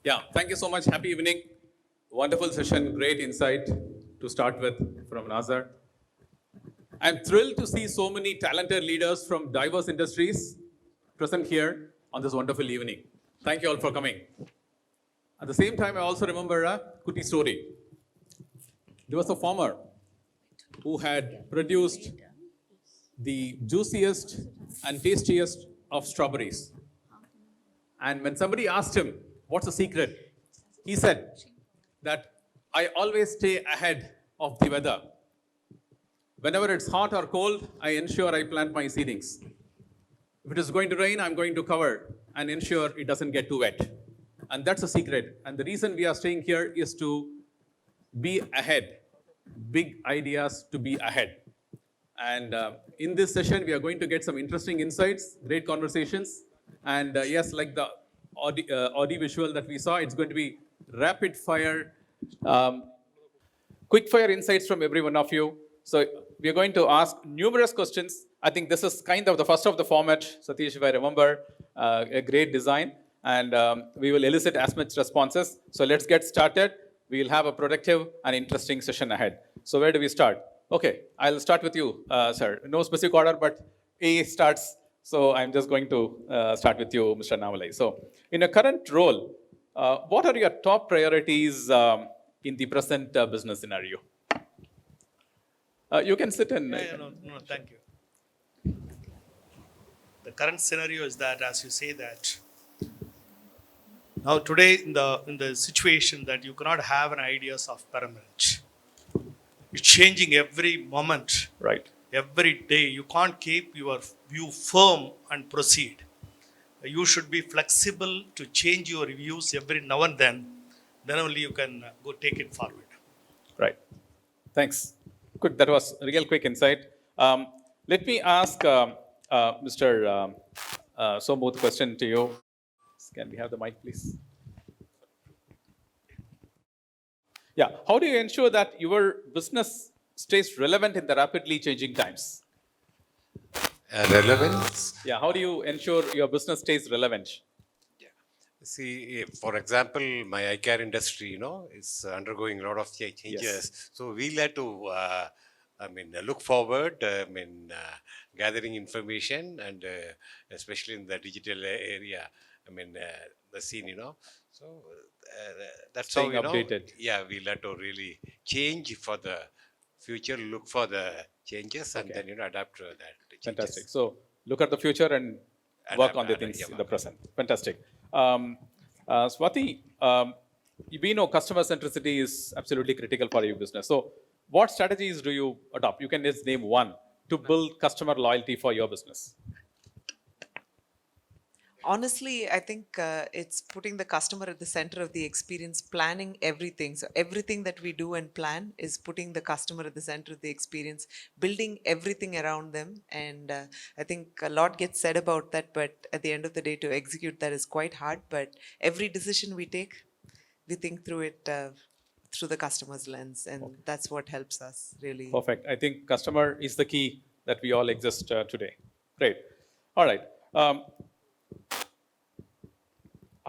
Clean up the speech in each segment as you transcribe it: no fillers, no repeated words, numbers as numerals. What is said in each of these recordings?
Yeah, thank you so much. Happy evening. Wonderful session, great insight to start with from Nazar. I'm thrilled to see so many talented leaders from diverse industries present here on this wonderful evening. Thank you all for coming. At the same time, I also remember a Kuti story. There was a farmer who had produced the juiciest and tastiest of strawberries. And when somebody asked him, what's the secret? He said that I always stay ahead of the weather. Whenever it's hot or cold, I ensure I plant my seedlings. If it is going to rain, I'm going to cover and ensure it doesn't get too wet. And that's the secret. And the reason we are staying here is to be ahead. Big ideas to be ahead. And in this session, we are going to get some interesting insights, great conversations. And yes, like the Audi visual that we saw, it's going to be rapid fire, quick fire insights from every one of you. So we are going to ask numerous questions. I think this is kind of the first of the format, Satish, if I remember, a great design. And we will elicit as much responses. So let's get started. We will have a productive and interesting session ahead. So where do we start? Okay, I'll start with you, sir. No specific order, but A starts. So I'm just going to start with you, Mr. Annamalai. So in a current role, what are your top priorities in the present business scenario? You can sit and... No, thank you. The current scenario is that, as you say that, now today in the situation that you cannot have an ideas of permanent. It's changing every moment. Right. Every day. You can't keep your view firm and proceed. You should be flexible to change your views every now and then. Then only you can go take it forward. Right. Thanks. Good. That was a real quick insight. Let me ask Mr. Somu the question to you. Can we have the mic, please? Yeah. How do you ensure that your business stays relevant in the rapidly changing times? Relevance? Yeah. How do you ensure your business stays relevant? Yeah. See, for example, my eye care industry, is undergoing a lot of changes. Yes. So we'll have to, look forward, gathering information and especially in the digital area, the scene, So that's Staying how, updated. Yeah, we'll have to really change for the future, look for the changes and then, adapt to that. Fantastic. So look at the future and work on the things in the present. Fantastic. Swathy, we know customer centricity is absolutely critical for your business. So what strategies do you adopt? You can just name one to build customer loyalty for your business. Honestly, I think it's putting the customer at the center of the experience, planning everything. So everything that we do and plan is putting the customer at the center of the experience, building everything around them. And I think a lot gets said about that, but at the end of the day, to execute that is quite hard. But every decision we take, we think through it through the customer's lens. And that's what helps us really. Perfect. I think customer is the key that we all exist today. Great. All right.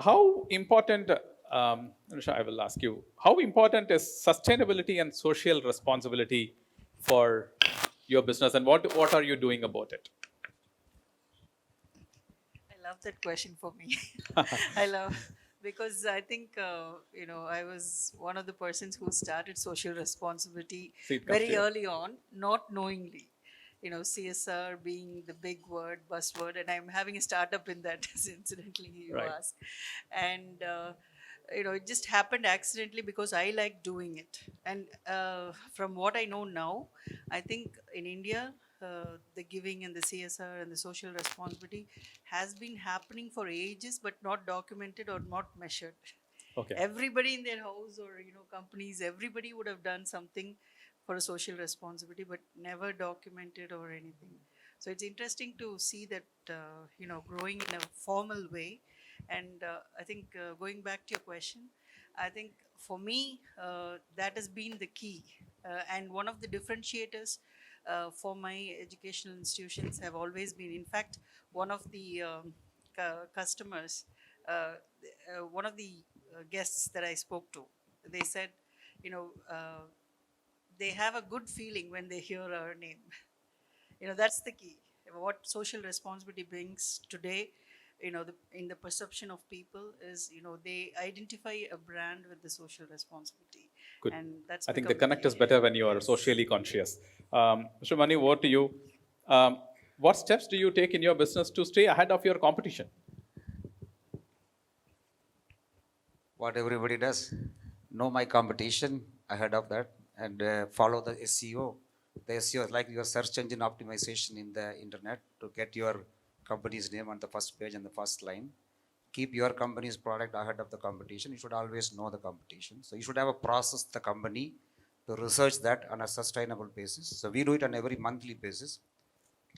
How important, Anusha, I will ask you, how important is sustainability and social responsibility for your business, and what are you doing about it? I love that question for me. Because I think, I was one of the persons who started social responsibility very early on, not knowingly. CSR being the big word, buzzword, and I'm having a startup in that, incidentally, you ask. And, it just happened accidentally because I like doing it. And from what I know now, I think in India, the giving and the CSR and the social responsibility has been happening for ages, but not documented or not measured. Okay. Everybody in their house or, companies, everybody would have done something for a social responsibility, but never documented or anything. So it's interesting to see that, growing in a formal way. And I think going back to your question, I think for me, that has been the key. And one of the differentiators for my educational institutions have always been, in fact, one of the customers, one of the guests that I spoke to, they said, you know, they have a good feeling when they hear our name. You know, that's the key. What social responsibility brings today, you know, in the perception of people is, you know, they identify a brand with the social responsibility. Good. And that's I think the become connect key. is better when you are Yes. socially conscious. Mr. Mani, over to you. What steps do you take in your business to stay ahead of your competition? What everybody does, know my competition ahead of that, and follow the SEO. The SEO is like your search engine optimization in the internet to get your company's name on the first page and the first line. Keep your company's product ahead of the competition. You should always know the competition. So you should have a process, the company, to research that on a sustainable basis. So we do it on every monthly basis.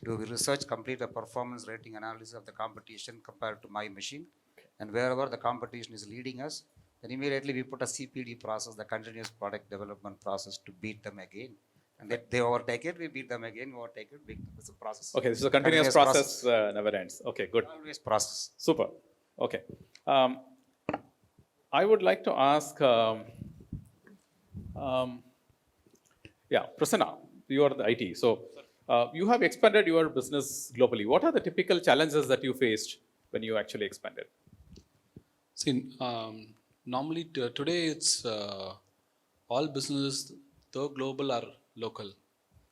Do we research, complete a performance rating analysis of the competition compared to my machine, and wherever the competition is leading us, then immediately we put a CPD process, the continuous product development process, to beat them again. And that they overtake it, we beat them again, we overtake it, beat them. It's a process. Okay, this is a continuous process, never ends. Okay, good. Always process. Super. Okay. I would like to ask, Prasanna, you are the IT. So you have expanded your business globally. What are the typical challenges that you faced when you actually expanded? See, normally today it's all businesses, though global, are local,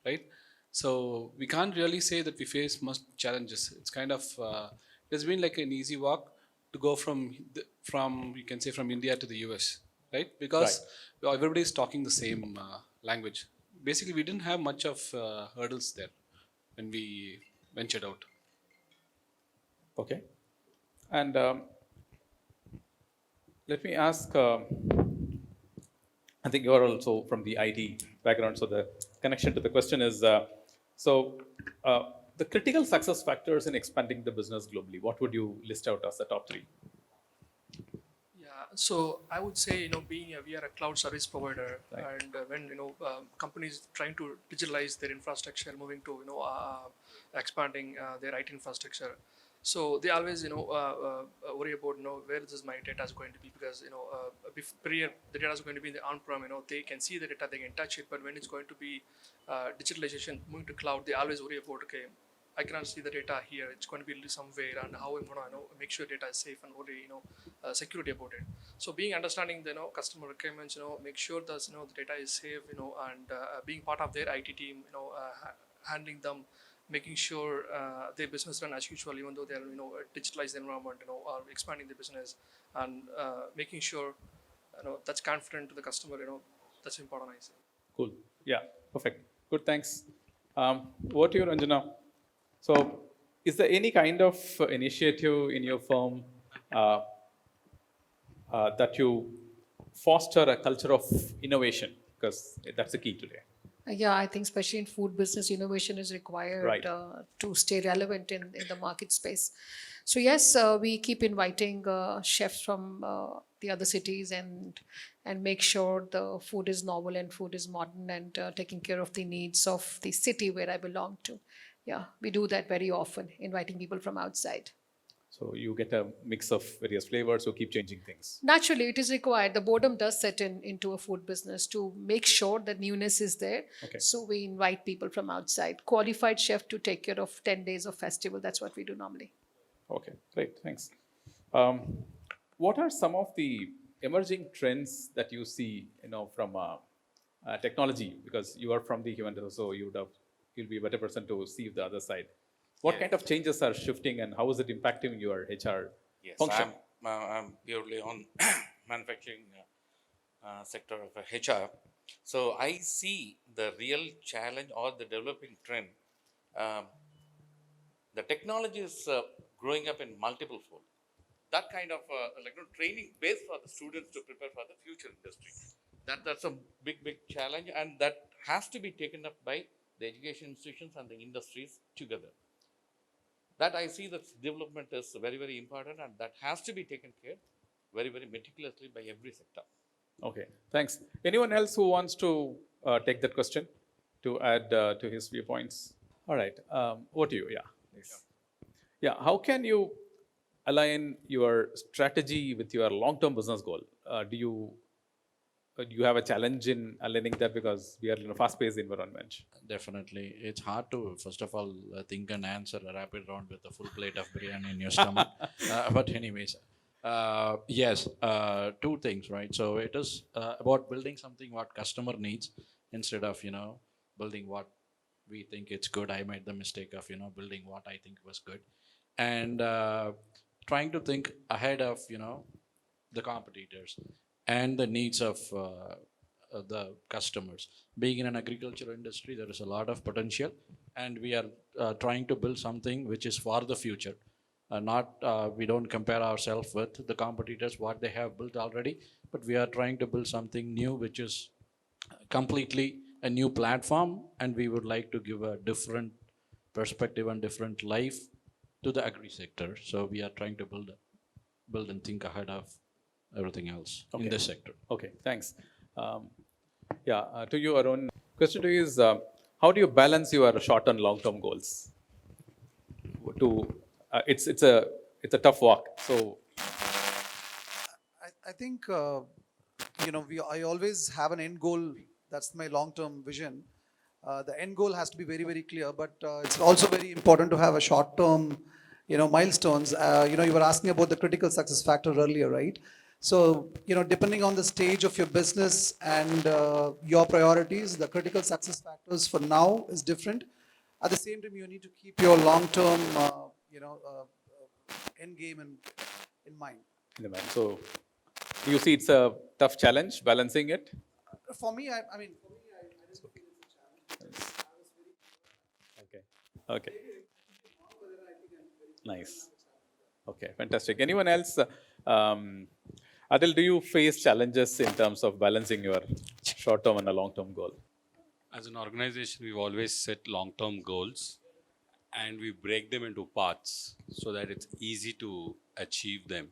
right? So we can't really say that we face much challenges. It's kind of it has been like an easy walk to go from you can say from India to the US, right? Because everybody is talking the same language. Basically, we didn't have much of hurdles there when we ventured out. Okay. And let me ask, I think you are also from the IT background, so the connection to the question is, the critical success factors in expanding the business globally, what would you list out as the top three? Yeah, so I would say, we are a cloud service provider, Right. and when companies trying to digitalize their infrastructure, moving to expanding their IT infrastructure, so they always worry about where this my data is going to be, because prior the data is going to be in the on-prem, they can see the data, they can touch it, but when it's going to be digitalization, moving to cloud, they always worry about, okay, I cannot see the data here, it's going to be somewhere, and how I'm going to make sure data is safe and worry security about it. So being understanding the customer requirements, make sure that the data is safe, and being part of their IT team, handling them, making sure their business run as usual, even though they are a digitalized environment, or expanding the business, and making sure that's confident to the customer, that's important, I say. Cool. Yeah, perfect. Good, thanks. Over to you, Ranjana. So, is there any kind of initiative in your firm that you foster a culture of innovation? Because that's the key today. Yeah, I think especially in food business, innovation is required Right. to stay relevant in the market space. So yes, we keep inviting chefs from the other cities and make sure the food is novel and food is modern and taking care of the needs of the city where I belong to. Yeah, we do that very often, inviting people from outside. So you get a mix of various flavors, so keep changing things. Naturally, it is required. The boredom does set into a food business to make sure that newness is there. Okay. So we invite people from outside, qualified chef to take care of 10 days of festival. That's what we do normally. Okay, great, thanks. What are some of the emerging trends that you see, from technology? Because you are from the human resource, so you'll be a better person to see the other side. What kind of changes are shifting, and how is it impacting your HR function? I'm purely on manufacturing sector of HR. So I see the real challenge or the developing trend. The technology is growing up in multiple folds. That kind of training base for the students to prepare for the future industry. That's a big challenge, and that has to be taken up by the education institutions and the industries together. That I see that development is very important, and that has to be taken care very meticulously by every sector. Okay, thanks. Anyone else who wants to take that question to add to his viewpoints? All right, over to you. Yeah, please. Yeah, how can you align your strategy with your long-term business goal? Do you have a challenge in aligning that because we are in a fast-paced environment? Definitely. It's hard to, first of all, think and answer a rapid round with a full plate of biryani in your stomach. But anyways, yes, two things, right? So it is about building something what customer needs instead of, building what we think it's good. I made the mistake of, building what I think was good. And trying to think ahead of, the competitors and the needs of the customers. Being in an agricultural industry, there is a lot of potential, and we are trying to build something which is for the future. We don't compare ourselves with the competitors, what they have built already, but we are trying to build something new, which is completely a new platform, and we would like to give a different perspective and different life to the agri sector. So we are trying to build and think ahead of everything else in this sector. Okay, thanks. To you, Arun. Question to you is, how do you balance your short and long-term goals? It's a tough walk. So I think I always have an end goal. That's my long-term vision. The end goal has to be very, very clear, but it's also very important to have a short-term, milestones. You were asking about the critical success factor earlier, right? So, depending on the stage of your business and your priorities, the critical success factors for now is different. At the same time, you need to keep your long-term, end game in mind. So, do you see it's a tough challenge balancing it? For me, I didn't feel it's a challenge. Okay. Nice. Okay, fantastic. Anyone else? Adil, do you face challenges in terms of balancing your short-term and a long-term goal? As an organization, we've always set long-term goals and we break them into parts so that it's easy to achieve them.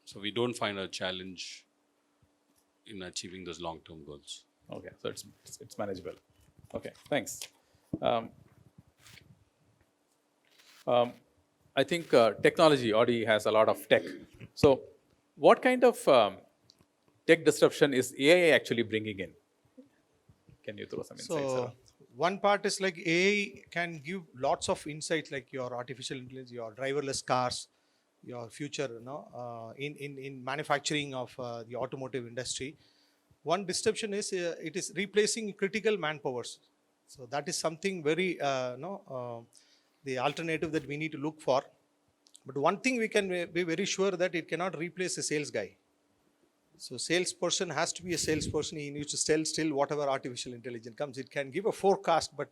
So we don't find a challenge in achieving those long-term goals. Okay, so it's manageable. Okay, thanks. I think technology, Audi has a lot of tech. So what kind of tech disruption is AI actually bringing in? Can you throw some insights? So one part is like AI can give lots of insights, like your artificial intelligence, your driverless cars, your future, in manufacturing of the automotive industry. One disruption is it is replacing critical manpowers. So that is something very, the alternative that we need to look for. But one thing we can be very sure that it cannot replace a sales guy. So salesperson has to be a salesperson. He needs to sell still whatever artificial intelligence comes. It can give a forecast, but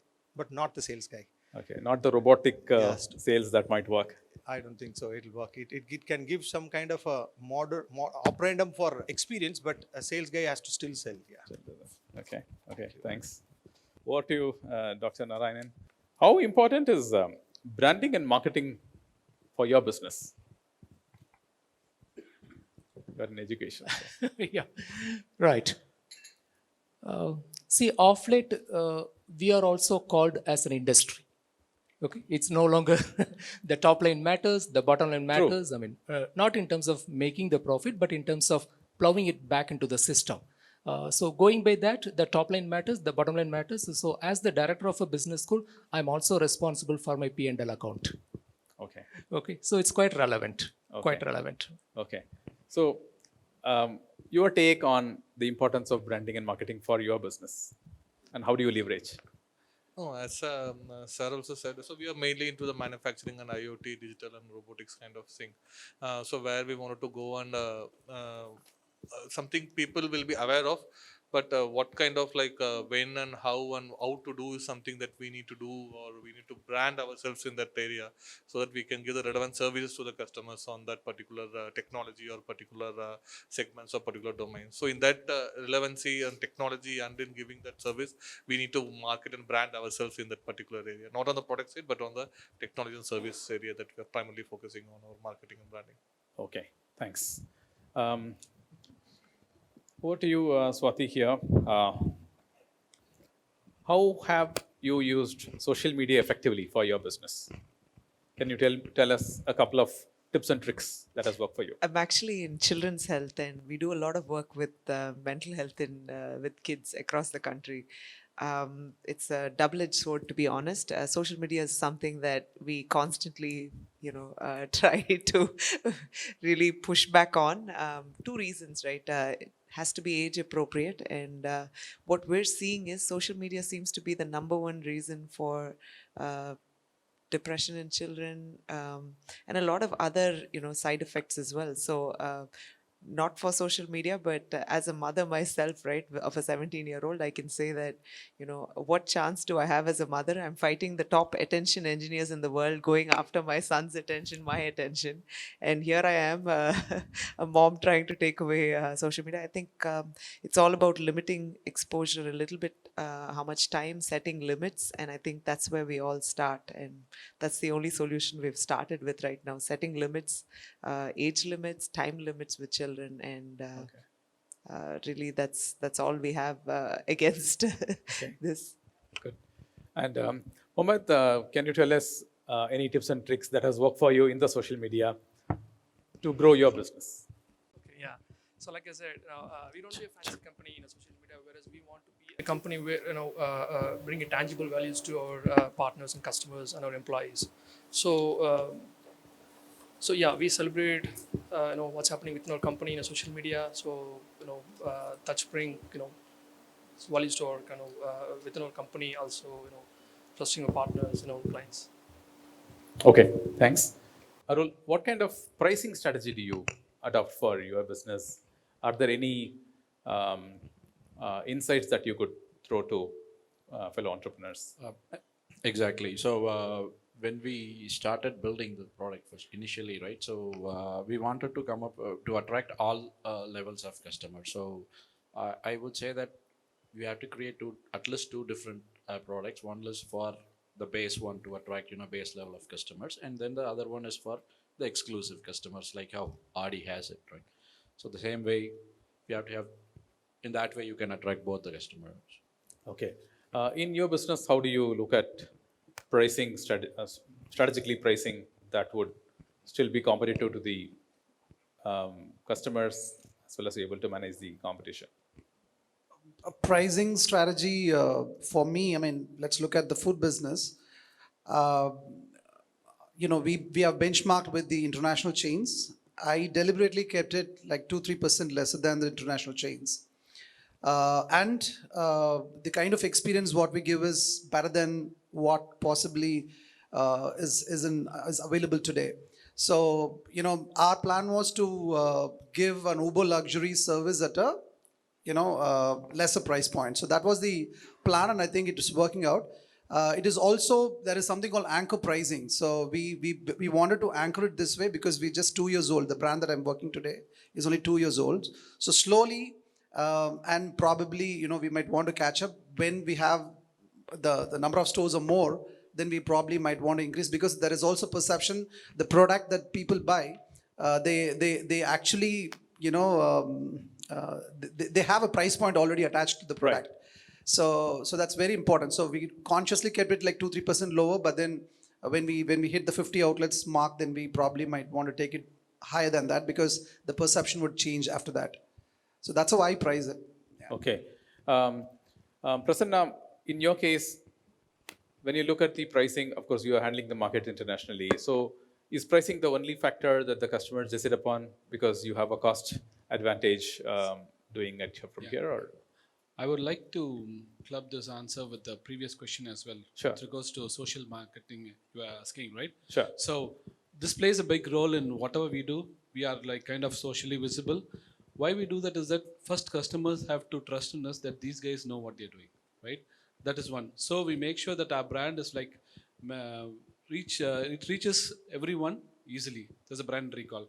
not the sales guy. Okay, not the robotic sales that might work. I don't think so. It'll work. It can give some kind of a more operandum for experience, but a sales guy has to still sell. Yeah. Okay, thanks. Over to you, Dr. Narayanan. How important is branding and marketing for your business? You're in education. So. Yeah, right. See, of late, we are also called as an industry. Okay, it's no longer the top line matters, the bottom line matters. True. I mean, not in terms of making the profit, but in terms of plowing it back into the system. So going by that, the top line matters, the bottom line matters. So as the director of a business school, I'm also responsible for my P&L account. Okay. So it's quite relevant. Okay. Quite relevant. Okay. So your take on the importance of branding and marketing for your business, and how do you leverage? Oh, as Sir also said, so we are mainly into the manufacturing and IoT, digital and robotics kind of thing. So where we wanted to go and something people will be aware of, but what kind of like when and how to do is something that we need to do, or we need to brand ourselves in that area so that we can give the relevant services to the customers on that particular technology or particular segments or particular domains. So in that relevancy and technology and in giving that service, we need to market and brand ourselves in that particular area, not on the product side, but on the technology and service area that we are primarily focusing on our marketing and branding. Okay, thanks. Over to you, Swathy here. How have you used social media effectively for your business? Can you tell us a couple of tips and tricks that has worked for you? I'm actually in children's health, and we do a lot of work with mental health with kids across the country. It's a double-edged sword, to be honest. Social media is something that we constantly, try to really push back on. Two reasons, right? It has to be age appropriate, and what we're seeing is social media seems to be the number one reason for depression in children, and a lot of other side effects as well. So not for social media, but as a mother myself, right, of a 17-year-old, I can say that, what chance do I have as a mother? I'm fighting the top attention engineers in the world, going after my son's attention, my attention. And here I am, a mom trying to take away social media. I think it's all about limiting exposure a little bit, how much time, setting limits. And I think that's where we all start. And that's the only solution we've started with right now, setting limits, age limits, time limits with children. And really that's all we have against this. Good. And Mohamed, can you tell us any tips and tricks that has worked for you in the social media to grow your business? Okay, yeah. So like I said, we don't be a fancy company in a social media, whereas we want to be a company where bringing tangible values to our partners and customers and our employees. So yeah, we celebrate what's happening within our company in a social media. So touch bring values to our within our company, also trusting our partners, clients. Okay, thanks. Arun, what kind of pricing strategy do you adopt for your business? Are there any insights that you could throw to fellow entrepreneurs? Exactly. So when we started building the product first initially, right? So we wanted to come up to attract all levels of customers. So I would say that we have to create at least two different products. One is for the base one to attract base level of customers, and then the other one is for the exclusive customers, like how Audi has it, right? So the same way we have to have, in that way you can attract both the customers. Okay. In your business, how do you look at pricing, strategically pricing that would still be competitive to the customers, as well as able to manage the competition? A pricing strategy for me, I mean, let's look at the food business. We have benchmarked with the international chains. I deliberately kept it like 2-3% lesser than the international chains. And the kind of experience what we give is better than what possibly is available today. So, our plan was to give an Uber luxury service at a lesser price point. So that was the plan, and I think it is working out. It is also, there is something called anchor pricing. So we wanted to anchor it this way because we're just 2 years old. The brand that I'm working today is only 2 years old. So slowly, and probably, we might want to catch up when we have the number of stores or more, then we probably might want to increase, because there is also perception, the product that people buy, they actually, they have a price point already attached to the product. Right. So that's very important. So we consciously kept it like 2-3% lower, but then when we hit the 50 outlets mark, then we probably might want to take it higher than that, because the perception would change after that. So that's how I price it. Yeah. Okay. Prasanna, in your case, when you look at the pricing, of course, you are handling the market internationally. So is pricing the only factor that the customers decide upon because you have a cost advantage doing it from here? Or I would like to club this answer with the previous question as well. Sure. With regards to social marketing you are asking, right? Sure. So this plays a big role in whatever we do. We are like kind of socially visible. Why we do that is that first customers have to trust in us that these guys know what they're doing, right? That is one. So we make sure that our brand is like it reaches everyone easily. There's a brand recall.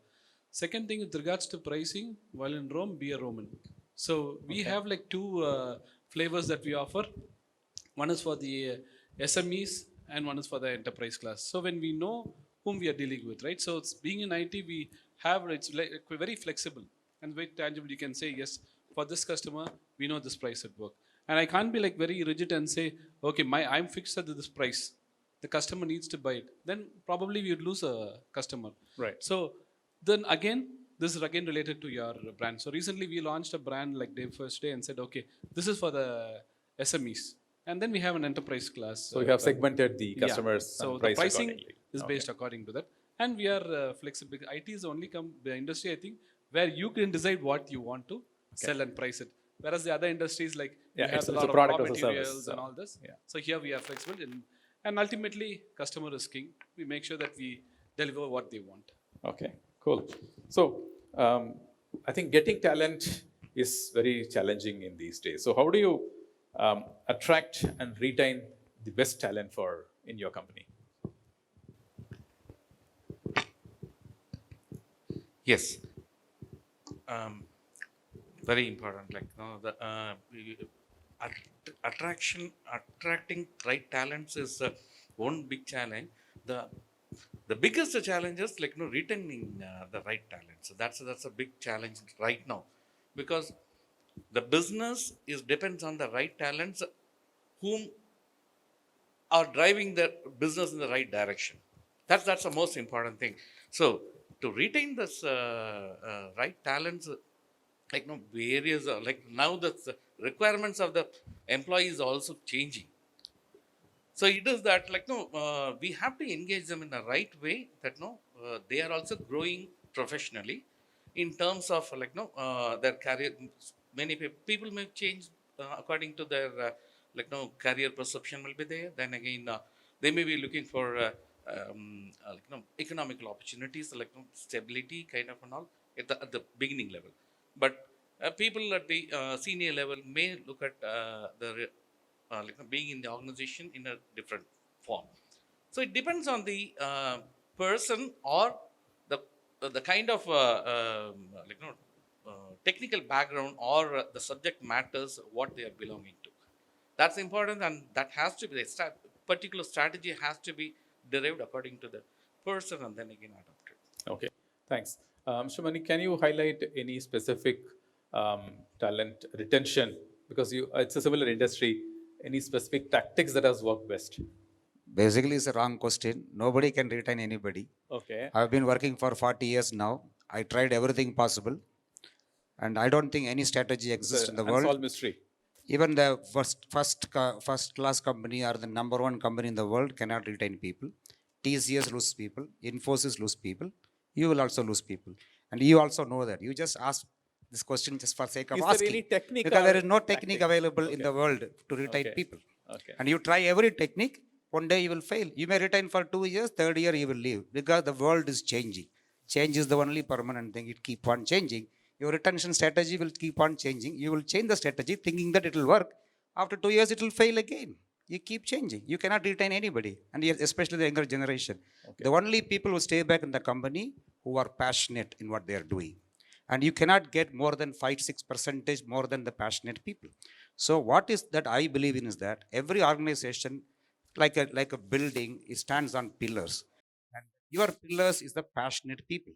Second thing, with regards to pricing, while in Rome, be a Roman. So we have like two flavors that we offer. One is for the SMEs and one is for the enterprise class. So when we know whom we are dealing with, right? So it's being in IT, we have, it's like very flexible and very tangible. You can say, yes, for this customer, we know this price at work. And I can't be like very rigid and say, okay, I'm fixed at this price. the customer needs to buy it, then probably we would lose a customer. Right. So then again, this is again related to your brand. So recently we launched a brand like Day First Day and said, okay, this is for the SMEs. And then we have an enterprise class. So you have segmented the Yeah. customers So and the priced pricing accordingly. is Okay. based according to that. And we are flexible. IT is the only the industry, I think, where you can decide what you want to sell and price it. Whereas the other industries, like Yeah, you have it's a a lot of product raw as a service, materials so, and all this. yeah. So here we are flexible. And ultimately, customer is king. We make sure that we deliver what they want. Okay, cool. So I think getting talent is very challenging in these days. So how do you attract and retain the best talent in your company? Yes. Very important. Like attracting right talents is one big challenge. The biggest challenge is like retaining the right talents. So that's a big challenge right now, because the business depends on the right talents whom are driving the business in the right direction. That's the most important thing. So to retain this right talents, various now the requirements of the employees also changing. So it is that we have to engage them in the right way, that they are also growing professionally in terms of their career. Many people may change according to their career perception will be there. Then again, they may be looking for economical opportunities, stability kind of and all at the beginning level. But people at the senior level may look at being in the organization in a different form. So it depends on the person or the kind of technical background or the subject matters what they are belonging to. That's important, and that has to be the particular strategy has to be derived according to the person and then again adopted. Okay, thanks. Shumani, can you highlight any specific talent retention? Because it's a similar industry. Any specific tactics that has worked best? Basically, it's a wrong question. Nobody can retain anybody. Okay. I've been working for 40 years now. I tried everything possible. And I don't think any strategy exists in the world. Unsolved mystery. Even the first class company or the number one company in the world cannot retain people. TCS lose people. Infosys lose people. You will also lose people. And you also know that. You just ask this question just for sake of asking. Is there any technique? Because there is no technique available in the world to retain people. Okay. And you try every technique, one day you will fail. You may retain for 2 years, third year you will leave. Because the world is changing. Change is the only permanent thing. It keeps on changing. Your retention strategy will keep on changing. You will change the strategy thinking that it will work. After 2 years, it will fail again. You keep changing. You cannot retain anybody, and especially the younger generation. Okay. The only people who stay back in the company who are passionate in what they are doing. And you cannot get more than 5-6% more than the passionate people. So what is that I believe in is that every organization, like a building, it stands on pillars. And your pillars is the passionate people.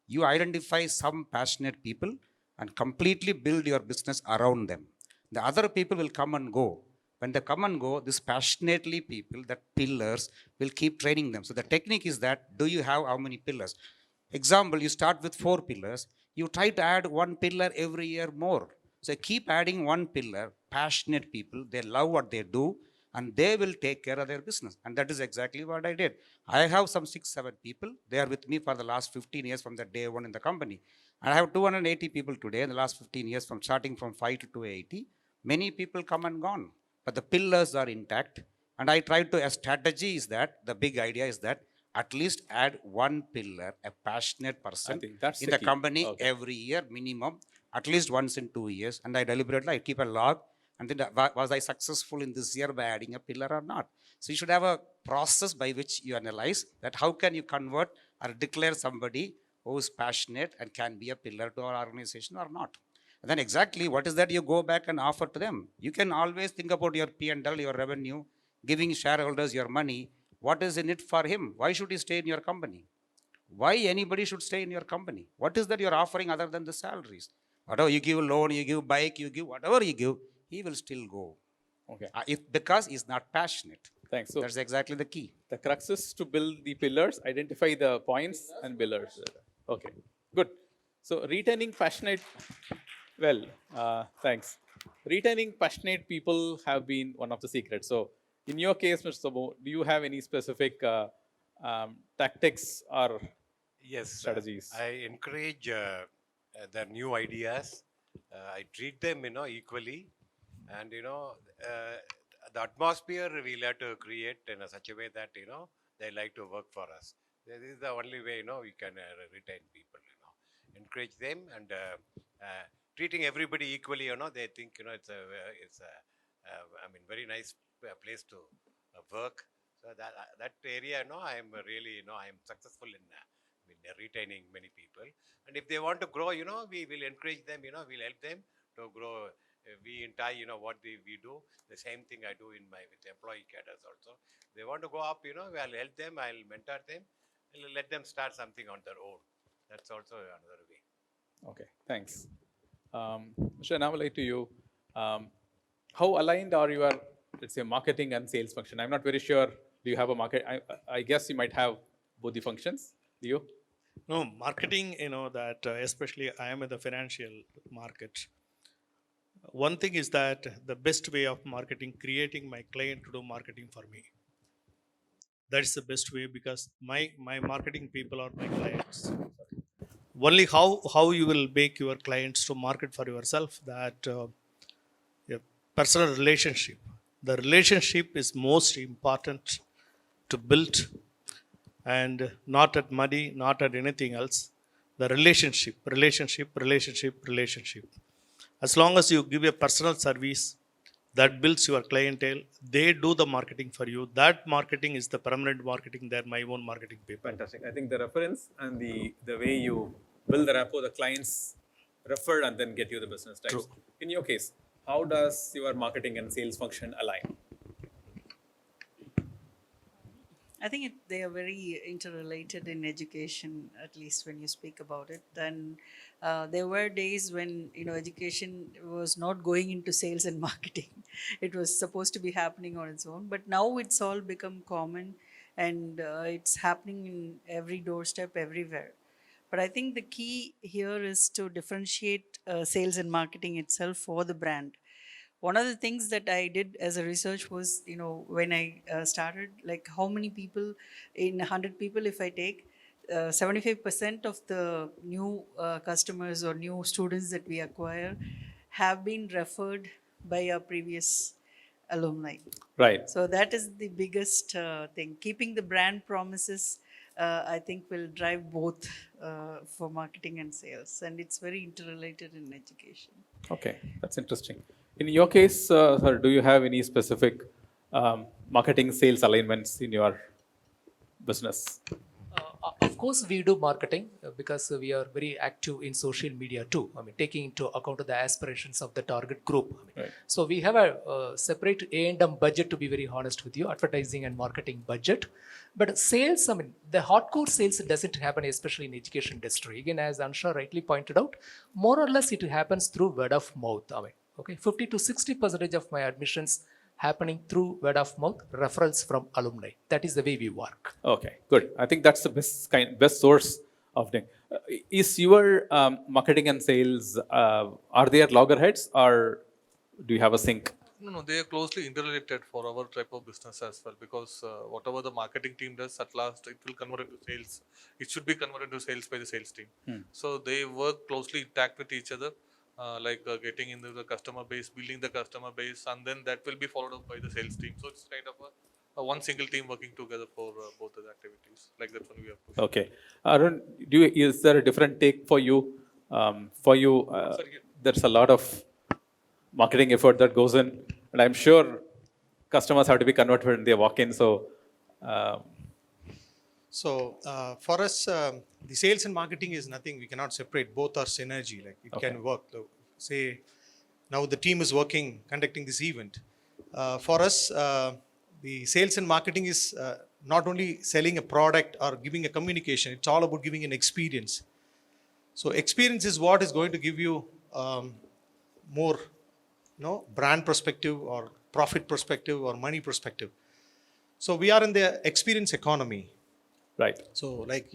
You identify some passionate people and completely build your business around them. The other people will come and go. When they come and go, these passionately people, that pillars, will keep training them. So the technique is that, do you have how many pillars? Example, you start with 4 pillars. You try to add 1 pillar every year more. So keep adding 1 pillar, passionate people, they love what they do, and they will take care of their business. And that is exactly what I did. I have some 6-7 people. They are with me for the last 15 years from the day one in the company. And I have 280 people today in the last 15 years, from starting from 5 to 280. Many people come and gone, but the pillars are intact. And I tried to, a strategy is that, the big idea is that, at least add 1 pillar, a passionate person in the company every year minimum, at least once in 2 years. And I deliberately, I keep a log. And then was I successful in this year by adding a pillar or not? So you should have a process by which you analyze that how can you convert or declare somebody who is passionate and can be a pillar to our organization or not. And then exactly what is that you go back and offer to them. You can always think about your P&L, your revenue, giving shareholders your money. What is in it for him? Why should he stay in your company? Why anybody should stay in your company? What is that you're offering other than the salaries? Whatever you give loan, you give bike, you give whatever you give, he will still go. Okay. Because he's not passionate. Thanks. So That's exactly the key. the crux is to build the pillars, identify the points and pillars. Okay, good. So retaining passionate, well, thanks. Retaining passionate people have been one of the secrets. So in your case, Mr. Somu, do you have any specific tactics or Yes, strategies? I encourage their new ideas. I treat them, equally, and the atmosphere we'll have to create in such a way that they like to work for us. This is the only way we can retain people. Encourage them and treating everybody equally. They think it's a very nice place to work. So that area, I am really I am successful in retaining many people. And if they want to grow, we will encourage them. We'll help them to grow. We in TIE, what we do, the same thing I do with employee cadres also. They want to go up, I'll help them, I'll mentor them, I'll let them start something on their own. That's also another way. Okay, thanks. Mr. Annamalai, to you, how aligned are your, let's say, marketing and sales function? I'm not very sure. Do you have a market? I guess you might have both the functions. Do you? No, marketing, that especially I am in the financial market. One thing is that the best way of marketing, creating my client to do marketing for me. That's the best way, because my marketing people are my clients. Only how you will make your clients to market for yourself, that a personal relationship. The relationship is most important to build, and not at money, not at anything else. The relationship. As long as you give a personal service that builds your clientele, they do the marketing for you. That marketing is the permanent marketing. They're my own marketing people. Fantastic. I think the reference and the way you build the rapport, the clients refer and then get you the business types. True. In your case, how does your marketing and sales function align? I think they are very interrelated in education, at least when you speak about it. Then there were days when education was not going into sales and marketing. It was supposed to be happening on its own, but now it's all become common, and it's happening in every doorstep, everywhere. But I think the key here is to differentiate sales and marketing itself for the brand. One of the things that I did as a research was, when I started, like how many people in 100 people, if I take 75% of the new customers or new students that we acquire have been referred by our previous alumni. Right. So that is the biggest thing. Keeping the brand promises, I think, will drive both for marketing and sales. And it's very interrelated in education. Okay, that's interesting. In your case, sir, do you have any specific marketing sales alignments in your business? Of course, we do marketing because we are very active in social media too. Taking into account the aspirations of the target group. Right. So we have a separate A&M budget, to be very honest with you, advertising and marketing budget. But sales, the hardcore sales doesn't happen, especially in education industry. Again, as Anusha rightly pointed out, more or less it happens through word of mouth. 50 to 60% of my admissions happening through word of mouth, referrals from alumni. That is the way we work. Okay, good. I think that's the best source of thing. Is your marketing and sales, are they at loggerheads, or do you have a sync? No, they are closely interrelated for our type of business as well, because whatever the marketing team does, at last it will convert into sales. It should be converted to sales by the sales team. So they work closely intact with each other. Getting into the customer base, building the customer base, and then that will be followed up by the sales team. So it's kind of a one single team working together for both of the activities. Like that's what we are pushing. Okay. Arun, is there a different take for you? There's a lot of marketing effort that goes in, and I'm sure customers have to be converted when they walk in. So for us, the sales and marketing is nothing. We cannot separate. Both are synergy. Like it can work. Say, now the team is working, conducting this event. For us, the sales and marketing is not only selling a product or giving a communication. It's all about giving an experience. So experience is what is going to give you more, brand perspective or profit perspective or money perspective. So we are in the experience economy. Right. So like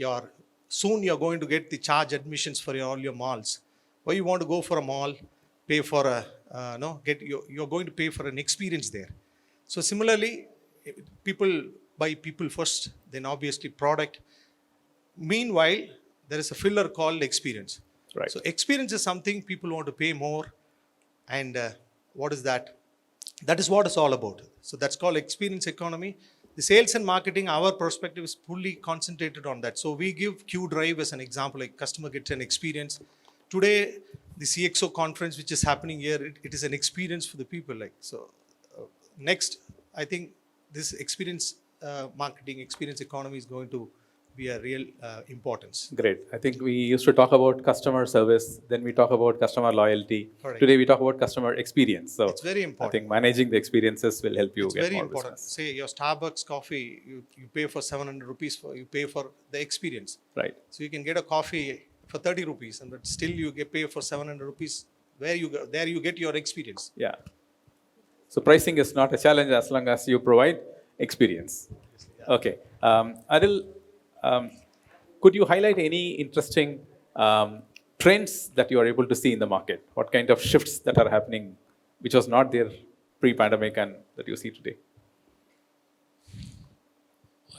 soon you're going to get the charge admissions for all your malls. Why you want to go for a mall, pay for you're going to pay for an experience there. So similarly, people buy people first, then obviously product. Meanwhile, there is a filler called experience. Right. So experience is something people want to pay more. And what is that? That is what it's all about. So that's called experience economy. The sales and marketing, our perspective is fully concentrated on that. So we give Q Drive as an example, like customer gets an experience. Today, the CXO conference, which is happening here, it is an experience for the people. Next, I think this experience marketing, experience economy is going to be a real importance. Great. I think we used to talk about customer service, then we talk about customer loyalty. Correct. Today we talk about customer experience. So it's very important. I think managing the experiences will help you It's get very more important. business. Say your Starbucks coffee, you pay for 700 rupees, you pay for the experience. Right. So you can get a coffee for 30 rupees, and but still you pay for 700 rupees. There you get your experience. Yeah. So pricing is not a challenge as long as you provide experience. Okay. Adil, could you highlight any interesting trends that you are able to see in the market? What kind of shifts that are happening, which was not there pre-pandemic and that you see today?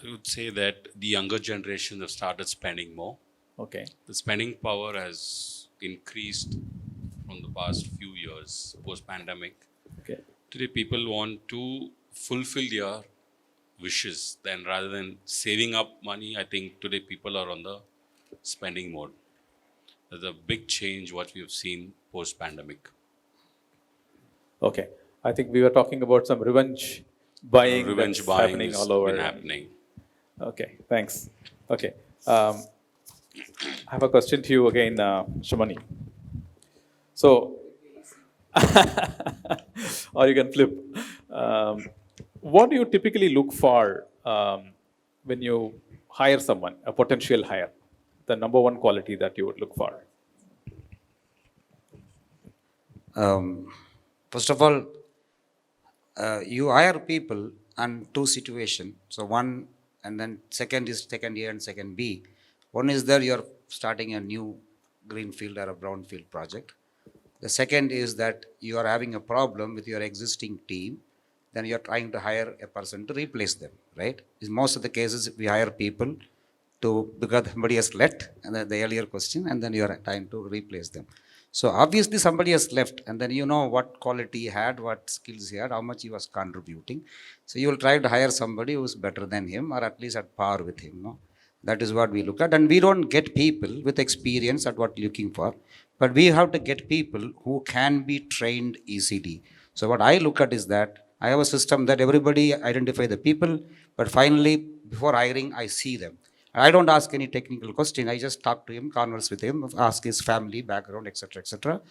I would say that the younger generation have started spending more. Okay. The spending power has increased from the past few years post-pandemic. Okay. Today, people want to fulfill their wishes. Then, rather than saving up money, I think today people are on the spending mode. There's a big change what we have seen post-pandemic. Okay. I think we were talking about some revenge buying. Revenge that's buying happening is all over. been happening. Okay. Thanks. Okay. I have a question to you again, Shamani. So, or you can flip. What do you typically look for when you hire someone, a potential hire? The number one quality that you would look for? First of all, you hire people on two situations. So one, and then second is second A and second B. One is that you're starting a new greenfield or a brownfield project. The second is that you are having a problem with your existing team. Then you're trying to hire a person to replace them, right? In most of the cases, we hire people because somebody has left, and the earlier question, and then you are trying to replace them. So obviously somebody has left, and then you know what quality he had, what skills he had, how much he was contributing. So you will try to hire somebody who is better than him, or at least at par with him. No? That is what we look at. And we don't get people with experience at what we're looking for, but we have to get people who can be trained easily. So what I look at is that I have a system that everybody identify the people, but finally, before hiring, I see them. I don't ask any technical question. I just talk to him, converse with him, ask his family background, etc., etc.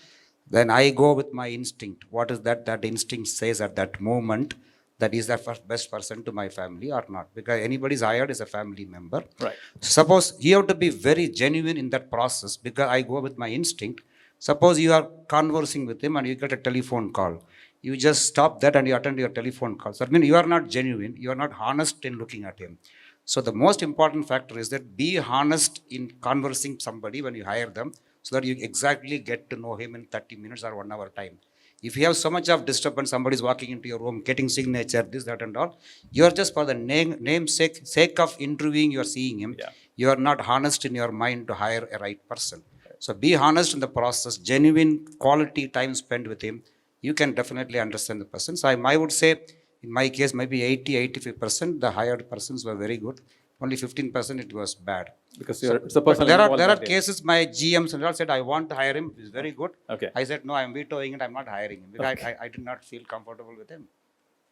Then I go with my instinct. What is that instinct says at that moment, that is the best person to my family or not? Because anybody's hired is a family member. Right. Suppose you have to be very genuine in that process, because I go with my instinct. Suppose you are conversing with him and you get a telephone call. You just stop that and you attend your telephone call. So I mean, you are not genuine. You are not honest in looking at him. So the most important factor is that be honest in conversing somebody when you hire them, so that you exactly get to know him in 30 minutes or 1 hour time. If you have so much of disturbance, somebody is walking into your room, getting signature, this, that, and all, you are just for the sake of interviewing, you are seeing him. Yeah. You are not honest in your mind to hire a right person. So be honest in the process, genuine quality time spent with him. You can definitely understand the person. So I would say, in my case, maybe 80-85%, the hired persons were very good. Only 15% it was bad. Because it's a personal involvement. There are cases, my GMs and all said, I want to hire him, he's very good. Okay. I said, no, I'm vetoing it, I'm not hiring him. Because I did not feel comfortable with him.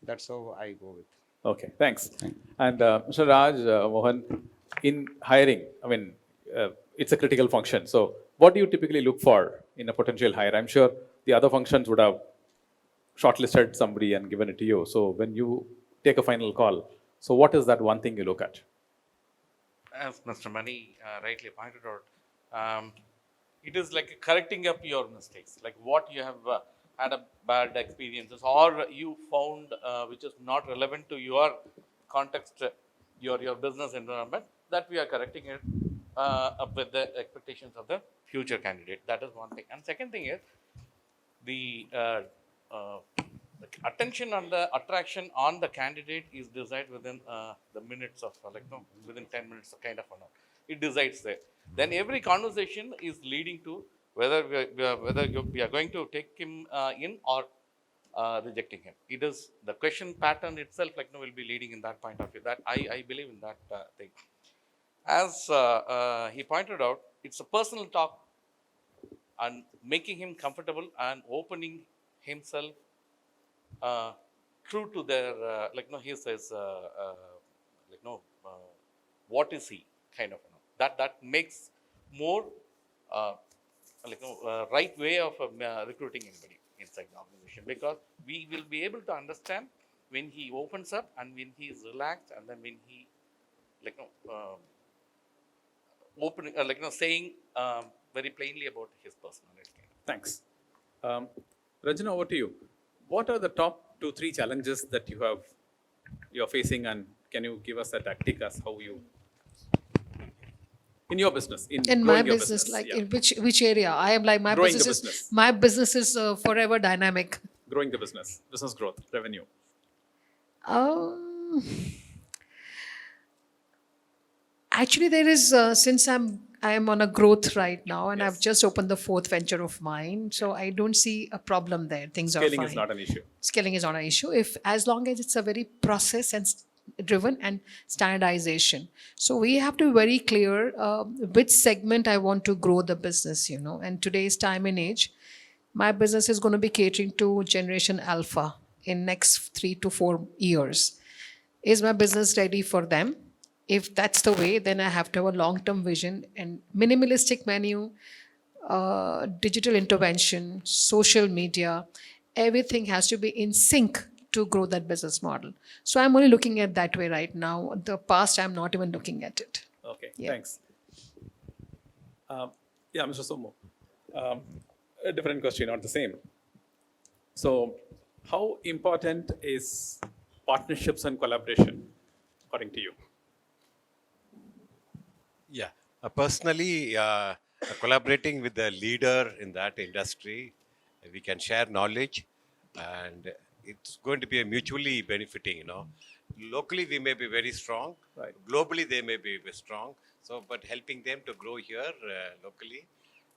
That's how I go with. Okay, thanks. And Mr. Raj, Mohan, in hiring, I mean, it's a critical function. So what do you typically look for in a potential hire? I'm sure the other functions would have shortlisted somebody and given it to you. So when you take a final call, so what is that one thing you look at? As Mr. Mani rightly pointed out, it is like correcting up your mistakes, like what you have had a bad experiences or you found which is not relevant to your context your business environment, that we are correcting it up with the expectations of the future candidate. That is one thing. And second thing is the attention on the attraction on the candidate is decided within the minutes of within 10 minutes kind of it decides there. Then every conversation is leading to whether we are going to take him in or rejecting him. It is the question pattern itself will be leading in that point of view. That I believe in that thing. As he pointed out, it's a personal talk and making him comfortable and opening himself true to their he says what is he kind of that makes more right way of recruiting anybody inside the organization, because we will be able to understand when he opens up and when he is relaxed, and then when he opening saying very plainly about his personality. Thanks. Rajana, over to you. What are the top 2-3 challenges that you're facing, and can you give us a tactic as how you in your business in my business, like yeah. in which area? I am like my Growing business the is business. my business is forever dynamic. Growing the business growth, revenue. Actually, there is since I am on a growth right now, and Yes. I've just opened the 4th venture of mine, so I don't see a problem there. Things are Scaling fine. is not an issue. Scaling is not an issue as long as it's a very process and driven and standardization. So we have to be very clear which segment I want to grow the business, and today's time and age, my business is going to be catering to generation alpha in next 3 to 4 years. Is my business ready for them? If that's the way, then I have to have a long-term vision and minimalistic menu, digital intervention, social media, everything has to be in sync to grow that business model. So I'm only looking at that way right now. The past, I'm not even looking at it. Okay, Yeah. thanks. Yeah, Mr. Somu. A different question, not the same. So, how important is partnerships and collaboration, according to you? Yeah, personally, collaborating with the leader in that industry, we can share knowledge, and it's going to be a mutually benefiting. Locally we may be very strong, right? Globally they may be very strong. So, but helping them to grow here locally,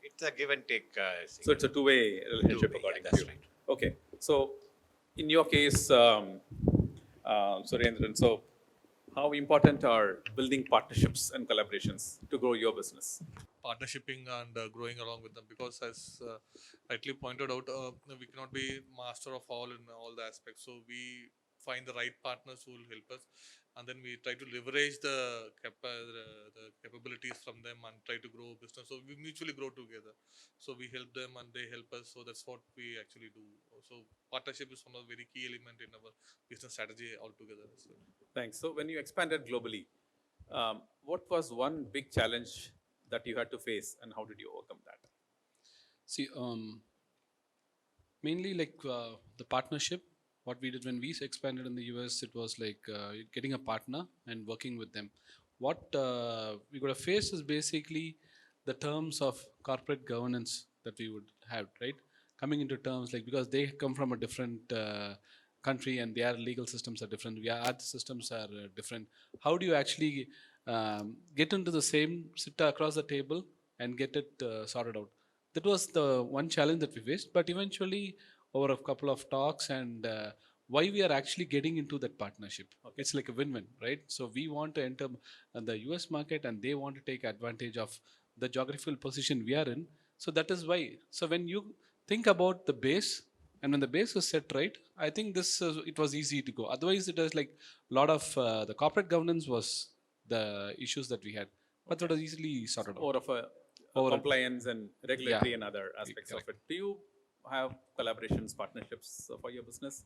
it's a give and take. So it's a two-way relationship, according to you. Right. Okay. So, in your case, Surendran, so how important are building partnerships and collaborations to grow your business? Partnershiping and growing along with them, because as rightly pointed out, we cannot be master of all in all the aspects. So we find the right partners who will help us, and then we try to leverage the capabilities from them and try to grow business. So we mutually grow together. So we help them and they help us. So that's what we actually do. So partnership is one of the very key element in our business strategy altogether. So. Thanks. So when you expanded globally, what was one big challenge that you had to face, and how did you overcome that? See, mainly like the partnership. What we did when we expanded in the US, it was like getting a partner and working with them. What we got to face is basically the terms of corporate governance that we would have, right? Coming into terms, like, because they come from a different country and their legal systems are different. Our systems are different. How do you actually get into the same, sit across the table and get it sorted out? That was the one challenge that we faced, but eventually over a couple of talks and why we are actually getting into that partnership. Okay. It's like a win-win, right? So we want to enter the US market and they want to take advantage of the geographical position we are in. So that is why. So when you think about the base, and when the base was set right, I think it was easy to go. Otherwise, it was like a lot of the corporate governance was the issues that we had, but that was easily sorted out. More of a compliance and regulatory and other aspects of it. Do you have collaborations, partnerships for your business?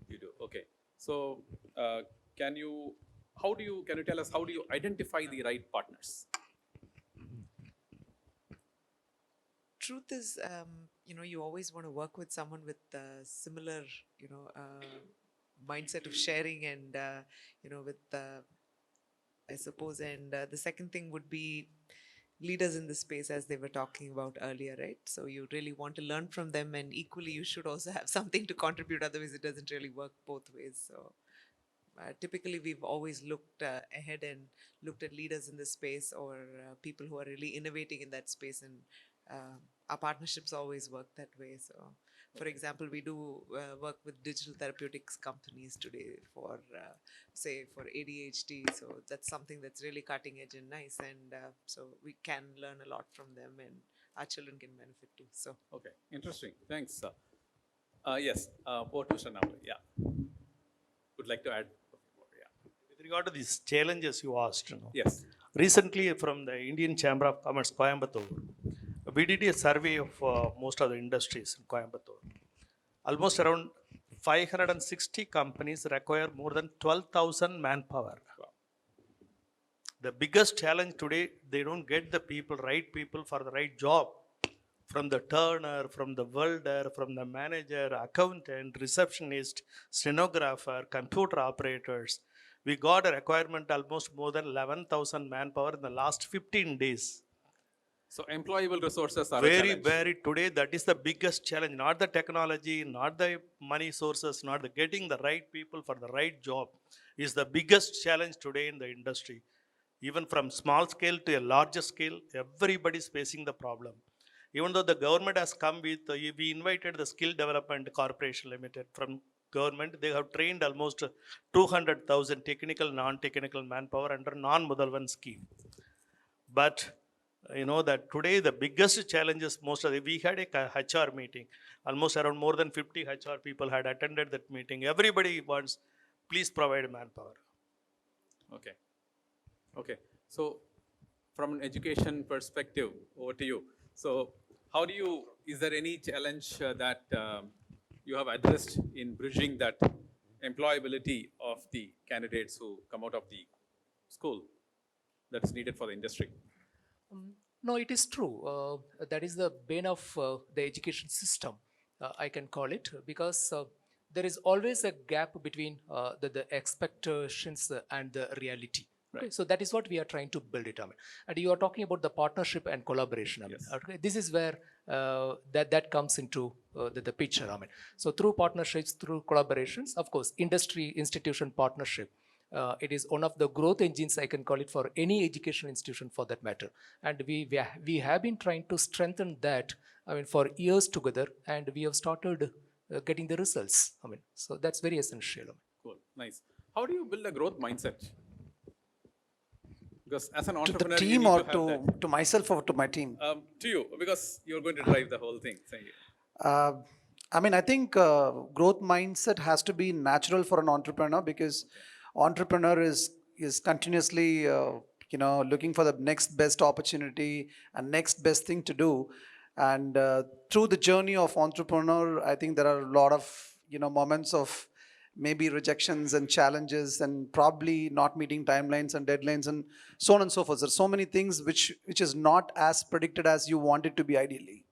You do. Okay. So, can you tell us how do you identify the right partners? Truth is, you always want to work with someone with similar, mindset of sharing and, with, I suppose, and the second thing would be leaders in the space, as they were talking about earlier, right? So you really want to learn from them, and equally you should also have something to contribute, otherwise it doesn't really work both ways. So typically we've always looked ahead and looked at leaders in the space, or people who are really innovating in that space, and our partnerships always work that way. So for example, we do work with digital therapeutics companies today for say for ADHD, so that's something that's really cutting edge and nice, and so we can learn a lot from them, and our children can benefit too. So okay, interesting, thanks. Yes, over to Annamalai. Yeah, would like to add. With regard to these challenges you asked, Yes. Recently from the Indian Chamber of Commerce, Coimbatore, we did a survey of most of the industries in Coimbatore. Almost around 560 companies require more than 12,000 manpower. Wow. The biggest challenge today, they don't get the right people for the right job. From the turner, from the welder, from the manager, accountant, receptionist, stenographer, computer operators. We got a requirement almost more than 11,000 manpower in the last 15 days. So employable resources are very today that is the biggest challenge, not the technology, not the money sources, not the getting the right people for the right job is the biggest challenge today in the industry. Even from small scale to a larger scale, everybody is facing the problem. Even though the government has come with, we invited the Skill Development Corporation Limited from government. They have trained almost 200,000 technical, non-technical manpower under non-Mudalvan scheme. But you know that today the biggest challenges, we had a HR meeting, almost around more than 50 HR people had attended that meeting. Everybody wants, please provide manpower. Okay. Okay. So from an education perspective, over to you. So how do you, is there any challenge that you have addressed in bridging that employability of the candidates who come out of the school that is needed for the industry? No, it is true. That is the bane of the education system, I can call it, because there is always a gap between the expectations and the reality. Right. Okay, so that is what we are trying to build it. And you are talking about the partnership and collaboration. Yes. Okay, this is where that comes into the picture. So through partnerships, through collaborations, of course, industry institution partnership. It is one of the growth engines, I can call it, for any educational institution for that matter. And we have been trying to strengthen that, for years together, and we have started getting the results. So that's very essential. Cool, nice. How do you build a growth mindset? Because as an entrepreneur, to the team, or to myself, or to my team? To you, because you're going to drive the whole thing. I think growth mindset has to be natural for an entrepreneur, because entrepreneur is continuously looking for the next best opportunity and next best thing to do. And through the journey of entrepreneur, I think there are a lot of moments of maybe rejections and challenges, and probably not meeting timelines and deadlines and so on and so forth. There's so many things which is not as predicted as you want it to be ideally.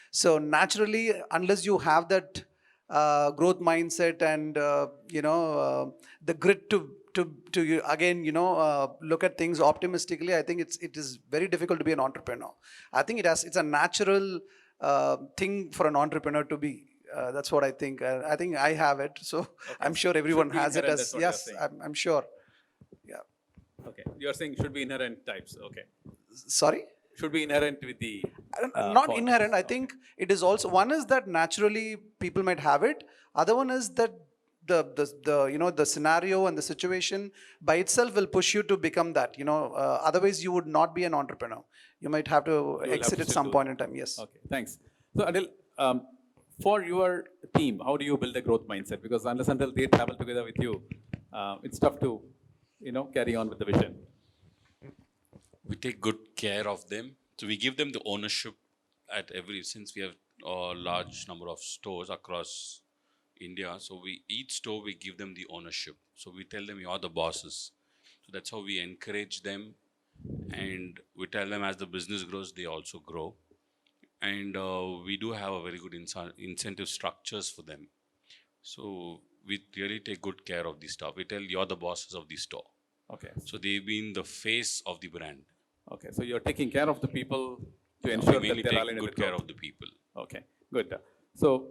So naturally, unless you have that growth mindset and the grit to again look at things optimistically, I think it is very difficult to be an entrepreneur. I think it's a natural thing for an entrepreneur to be. That's what I think. I think I have it. So okay. I'm sure everyone has it as, yes, I'm sure. Yeah. Okay. You're saying should be inherent types. Okay. Sorry? Should be inherent with the... not form. Inherent. I think it is also, one is that naturally people might have it. Other one is that the scenario and the situation by itself will push you to become that. Otherwise you would not be an entrepreneur. You might have to exit at some point in time. Yes. Okay. Thanks. So Anil, for your team, how do you build a growth mindset? Because unless until they travel together with you, it's tough to, carry on with the vision. We take good care of them. So we give them the ownership since we have a large number of stores across India. So each store we give them the ownership. So we tell them you're the bosses. So that's how we encourage them. And we tell them as the business grows, they also grow. And we do have a very good incentive structures for them. So we really take good care of the staff. We tell you're the bosses of the store. Okay. So they've been the face of the brand. Okay. So you're taking care of the people to Yeah, ensure we that mainly they're take aligned with good the care growth. of the people. Okay. Good. So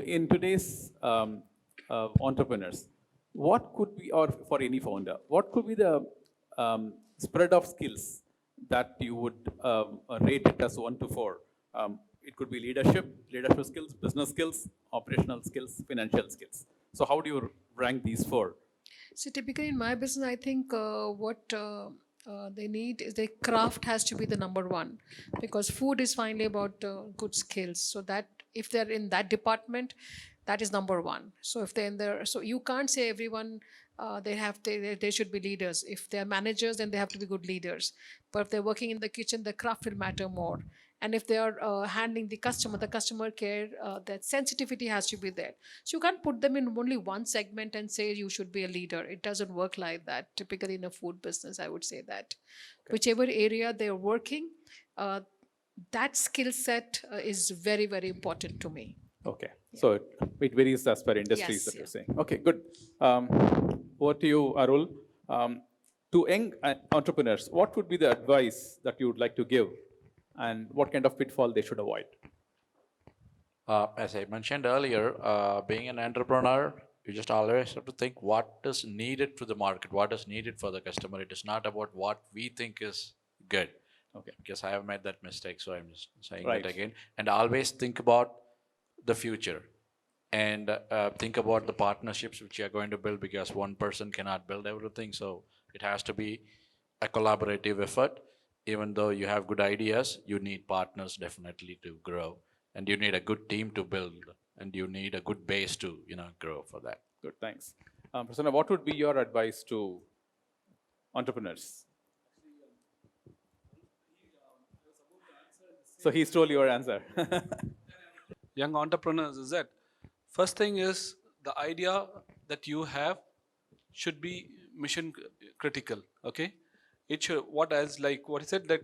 in today's entrepreneurs, what could be, or for any founder, what could be the spread of skills that you would rate it as 1 to 4? It could be leadership skills, business skills, operational skills, financial skills. So how do you rank these 4? So typically in my business, I think what they need is the craft has to be the number one, because food is finally about good skills. So that if they're in that department, that is number one. So if they're in there, so you can't say everyone they should be leaders. If they're managers, then they have to be good leaders. But if they're working in the kitchen, the craft will matter more. And if they are handling the customer care, that sensitivity has to be there. So you can't put them in only one segment and say you should be a leader. It doesn't work like that. Typically in a food business, I would say that. Okay. Whichever area they're working, that skill set is very, very important to me. Okay. Yeah. So it varies as per industries, yes, that you're saying. Okay, good. Over to you, Arul. To young entrepreneurs, what would be the advice that you would like to give, and what kind of pitfall they should avoid? As I mentioned earlier, being an entrepreneur, you just always have to think what is needed to the market, what is needed for the customer. It is not about what we think is good. Okay. Because I have made that mistake, so I'm just saying that again. And always think about the future, and think about the partnerships which you are going to build, because one person cannot build everything. So it has to be a collaborative effort. Even though you have good ideas, you need partners definitely to grow, and you need a good team to build, and you need a good base to grow for that. Good, thanks. Prasanna, what would be your advice to entrepreneurs? So he stole your answer. Young entrepreneurs is that first thing is the idea that you have should be mission critical. Okay, it should, what he said, that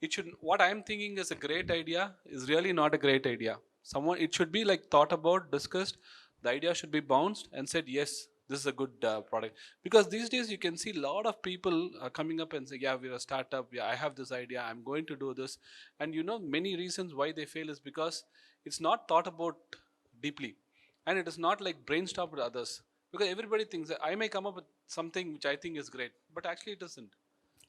it should, what I'm thinking is a great idea is really not a great idea. It should be like thought about, discussed. The idea should be bounced and said, yes, this is a good product. Because these days you can see a lot of people coming up and say, yeah, we're a startup. Yeah, I have this idea. I'm going to do this. And many reasons why they fail is because it's not thought about deeply. And it is not like brainstormed with others. Because everybody thinks that I may come up with something which I think is great, but actually it isn't.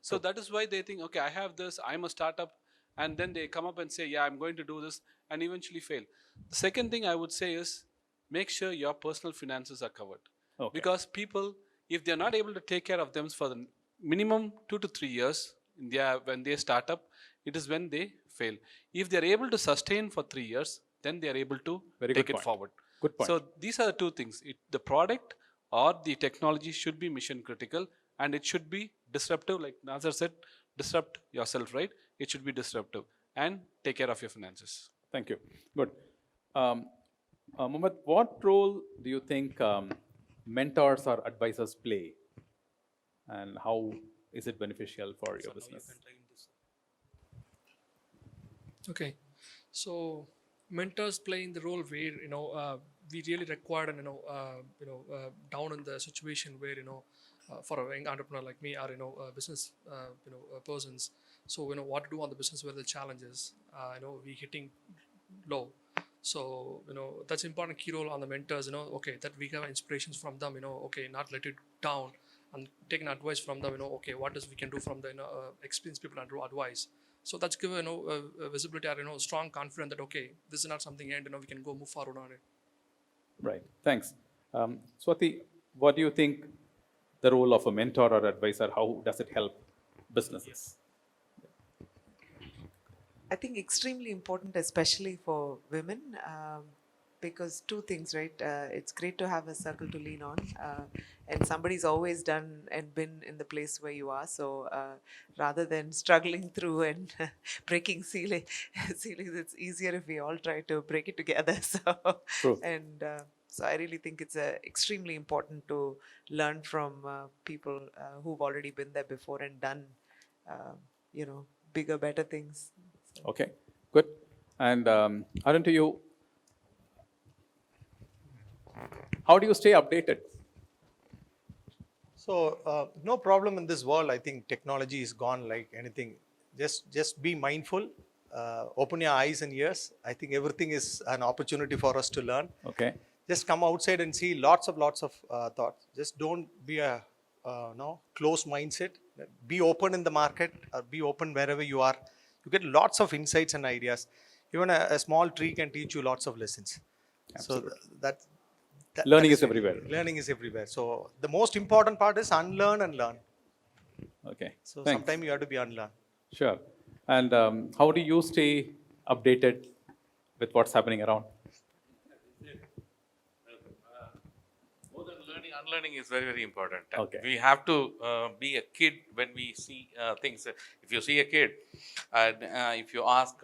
So that is why they think, okay, I have this, I'm a startup, and then they come up and say, yeah, I'm going to do this, and eventually fail. The second thing I would say is, make sure your personal finances are covered. Okay. Because people, if they're not able to take care of them for the minimum 2 to 3 years, when they start up, it is when they fail. If they're able to sustain for 3 years, then they're able to take it forward. Good point. So these are the two things. The product or the technology should be mission critical, and it should be disruptive. Like Nazar said, disrupt yourself, right? It should be disruptive and take care of your finances. Thank you. Good. Mohamed, what role do you think mentors or advisors play, and how is it beneficial for your business? Okay, so mentors play in the role where we really required down in the situation where for a young entrepreneur like me or business persons. So what to do on the business where the challenges we hitting low. So that's important key role on the mentors. Okay, that we have inspirations from them. Okay, not let it down and taking advice from them. Okay, what is we can do from the experienced people and advice. So that's give a visibility or strong confidence that okay, this is not something and we can go move forward on it. Right. Thanks. Swathy, what do you think the role of a mentor or advisor? How does it help businesses? I think extremely important, especially for women, because two things, right? It's great to have a circle to lean on, and somebody's always done and been in the place where you are. So rather than struggling through and breaking ceilings, it's easier if we all try to break it together. So True. And so I really think it's extremely important to learn from people who've already been there before and done, bigger, better things. Okay, good. And Arun, to you. How do you stay updated? So no problem in this world. I think technology is gone like anything. Just be mindful. Open your eyes and ears. I think everything is an opportunity for us to learn. Okay. Just come outside and see lots of thoughts. Just don't be a closed mindset. Be open in the market, or be open wherever you are. You get lots of insights and ideas. Even a small tree can teach you lots of lessons. Absolutely. So Learning is everywhere. Learning is everywhere. So the most important part is unlearn and learn. Okay. So Thanks. sometimes you have to be unlearn. Sure. And how do you stay updated with what's happening around? More than learning, unlearning is very, very important. Okay. We have to be a kid when we see things. If you see a kid, and if you ask,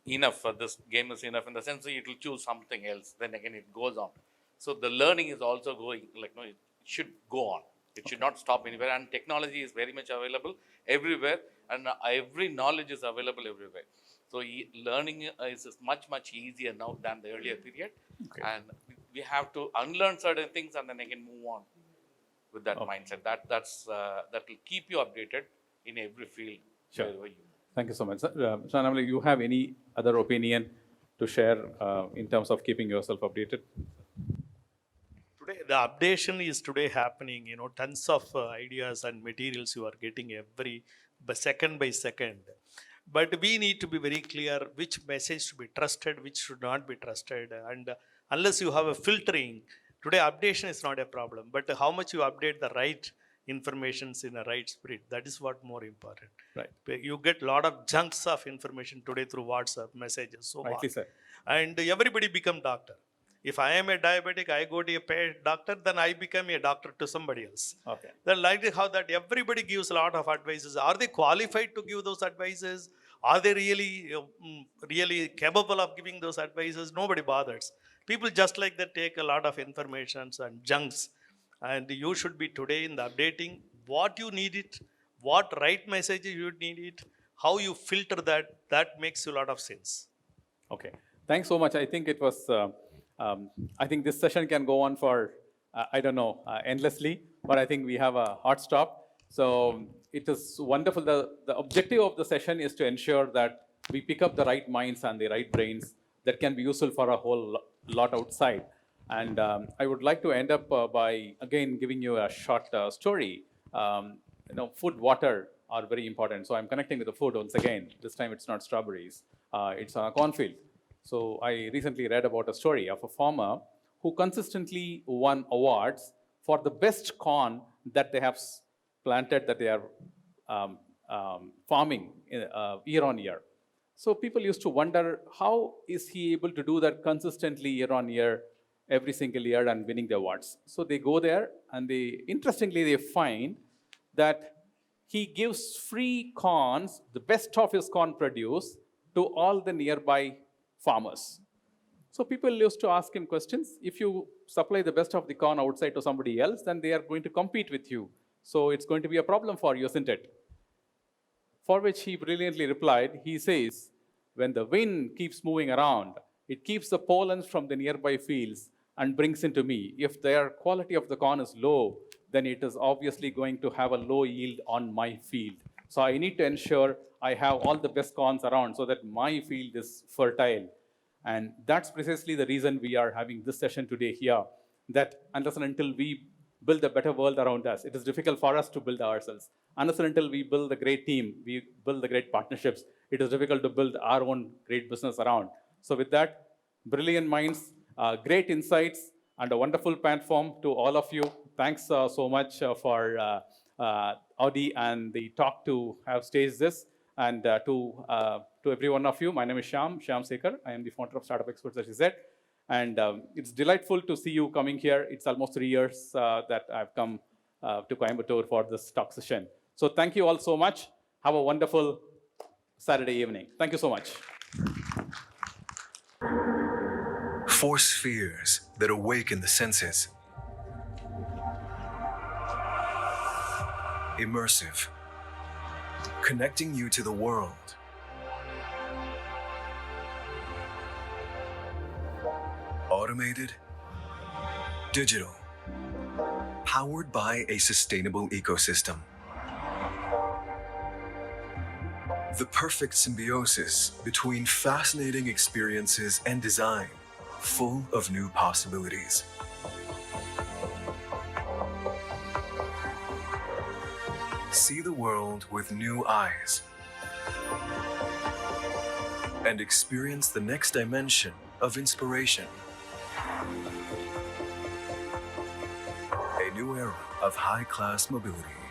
enough for this game is enough, in the sense that it will choose something else, then again it goes on. So the learning is also going, it should go on. It should not stop anywhere. And technology is very much available everywhere, and every knowledge is available everywhere. So learning is much, much easier now than the earlier period. Okay. And we have to unlearn certain things and then again move on with that mindset. That will keep you updated in every field. Sure. wherever you. Thank you so much. So Annamalai, you have any other opinion to share in terms of keeping yourself updated? Today, the updation is today happening, tons of ideas and materials you are getting second by second. But we need to be very clear which message should be trusted, which should not be trusted. And unless you have a filtering, today updation is not a problem. But how much you update the right informations in a right spirit, that is what more important. Right. You get a lot of junks of information today through WhatsApp messages. So Rightly said. and everybody become doctor. If I am a diabetic, I go to a doctor, then I become a doctor to somebody else. Okay. Then like how that everybody gives a lot of advices. Are they qualified to give those advices? Are they really capable of giving those advices? Nobody bothers. People just like that take a lot of informations and junks. And you should be today in the updating what you need it, what right messages you need it, how you filter that makes you a lot of sense. Okay. Thanks so much. I think it was, I think this session can go on for, endlessly, but I think we have a hard stop. So it is wonderful. The objective of the session is to ensure that we pick up the right minds and the right brains that can be useful for a whole lot outside. And I would like to end up by, again, giving you a short story. Food, water are very important. So I'm connecting with the food once again. This time it's not strawberries. It's on a cornfield. So I recently read about a story of a farmer who consistently won awards for the best corn that they have planted, that they are farming year on year. So people used to wonder, how is he able to do that consistently year on year, every single year, and winning the awards? So they go there, and interestingly they find that he gives free corns, the best of his corn produce, to all the nearby farmers. So people used to ask him questions. If you supply the best of the corn outside to somebody else, then they are going to compete with you. So it's going to be a problem for you, isn't it? For which he brilliantly replied, he says, when the wind keeps moving around, it keeps the pollens from the nearby fields and brings into me. If their quality of the corn is low, then it is obviously going to have a low yield on my field. So I need to ensure I have all the best corns around so that my field is fertile. And that's precisely the reason we are having this session today here, that unless and until we build a better world around us, it is difficult for us to build ourselves. Unless and until we build a great team, we build the great partnerships, it is difficult to build our own great business around. So with that, brilliant minds, great insights, and a wonderful platform to all of you. Thanks so much for Audi and the talk to have staged this. And to every one of you, my name is Shyam Sekhar. I am the founder of Startup Experts, as you said. And it's delightful to see you coming here. It's almost 3 years that I've come to Coimbatore for this talk session. So thank you all so much. Have a wonderful Saturday evening. Thank you so much. 4 spheres that awaken the senses. Immersive, connecting you to the world. Automated, Digital, powered by a sustainable ecosystem. The perfect symbiosis between fascinating experiences and design, full of new possibilities. See the world with new eyes and experience the next dimension of inspiration. A new era of high-class mobility.